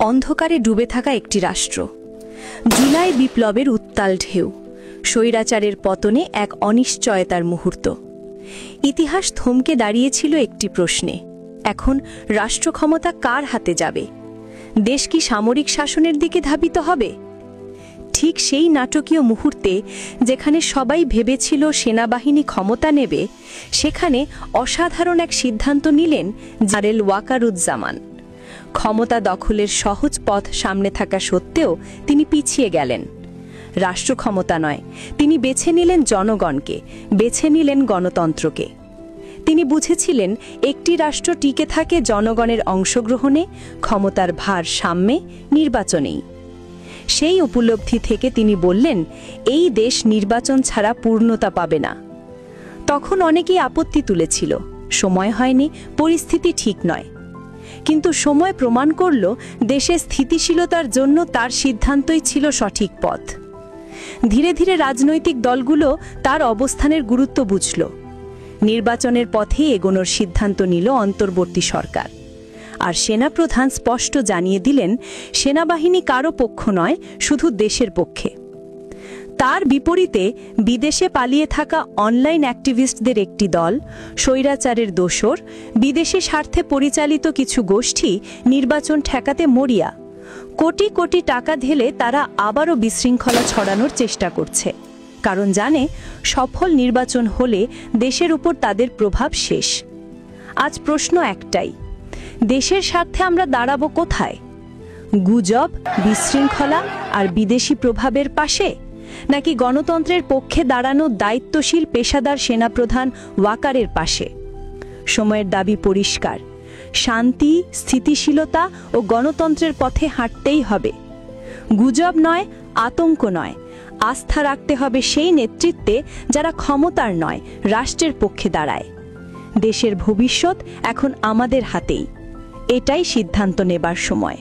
অন্ধকারে ডুবে থাকা একটি রাষ্ট্র, জুলাই বিপ্লবের উত্তাল ঢেউ, স্বৈরাচারের পতনে এক অনিশ্চয়তার মুহূর্ত। ইতিহাস থমকে দাঁড়িয়েছিল একটি প্রশ্নে, এখন রাষ্ট্র ক্ষমতা কার হাতে যাবে? দেশ কি সামরিক শাসনের দিকে ধাবিত হবে? ঠিক সেই নাটকীয় মুহূর্তে যেখানে সবাই ভেবেছিল সেনাবাহিনী ক্ষমতা নেবে, সেখানে অসাধারণ এক সিদ্ধান্ত নিলেন জেনারেল ওয়াকারুজ্জামান। ক্ষমতা দখলের সহজ পথ সামনে থাকা সত্ত্বেও তিনি পিছিয়ে গেলেন। রাষ্ট্র ক্ষমতা নয়, তিনি বেছে নিলেন জনগণকে, বেছে নিলেন গণতন্ত্রকে। তিনি বুঝেছিলেন একটি রাষ্ট্র টিকে থাকে জনগণের অংশগ্রহণে, ক্ষমতার ভার সাম্যে, নির্বাচনেই। সেই উপলব্ধি থেকে তিনি বললেন, এই দেশ নির্বাচন ছাড়া পূর্ণতা পাবে না। তখন অনেকেই আপত্তি তুলেছিল, সময় হয়নি, পরিস্থিতি ঠিক নয়। কিন্তু সময় প্রমাণ করল দেশের স্থিতিশীলতার জন্য তার সিদ্ধান্তই ছিল সঠিক পথ। ধীরে ধীরে রাজনৈতিক দলগুলো তার অবস্থানের গুরুত্ব বুঝল। নির্বাচনের পথে এগোনোর সিদ্ধান্ত নিল অন্তর্বর্তী সরকার। আর সেনাপ্রধান স্পষ্ট জানিয়ে দিলেন, সেনাবাহিনী কারো পক্ষ নয়, শুধু দেশের পক্ষে। তার বিপরীতে বিদেশে পালিয়ে থাকা অনলাইন অ্যাক্টিভিস্টদের একটি দল, স্বৈরাচারের দোসর, বিদেশি স্বার্থে পরিচালিত কিছু গোষ্ঠী নির্বাচন ঠেকাতে মরিয়া। কোটি কোটি টাকা ঢেলে তারা আবারও বিশৃঙ্খলা ছড়ানোর চেষ্টা করছে, কারণ জানে সফল নির্বাচন হলে দেশের উপর তাদের প্রভাব শেষ। আজ প্রশ্ন একটাই, দেশের স্বার্থে আমরা দাঁড়াবো কোথায়? গুজব, বিশৃঙ্খলা আর বিদেশি প্রভাবের পাশে, নাকি গণতন্ত্রের পক্ষে দাঁড়ানো দায়িত্বশীল পেশাদার সেনাপ্রধান ওয়াকারের পাশে? সময়ের দাবি পরিষ্কার, শান্তি, স্থিতিশীলতা ও গণতন্ত্রের পথে হাঁটতেই হবে। গুজব নয়, আতঙ্ক নয়, আস্থা রাখতে হবে সেই নেতৃত্বে যারা ক্ষমতার নয়, রাষ্ট্রের পক্ষে দাঁড়ায়। দেশের ভবিষ্যৎ এখন আমাদের হাতেই, এটাই সিদ্ধান্ত নেবার সময়।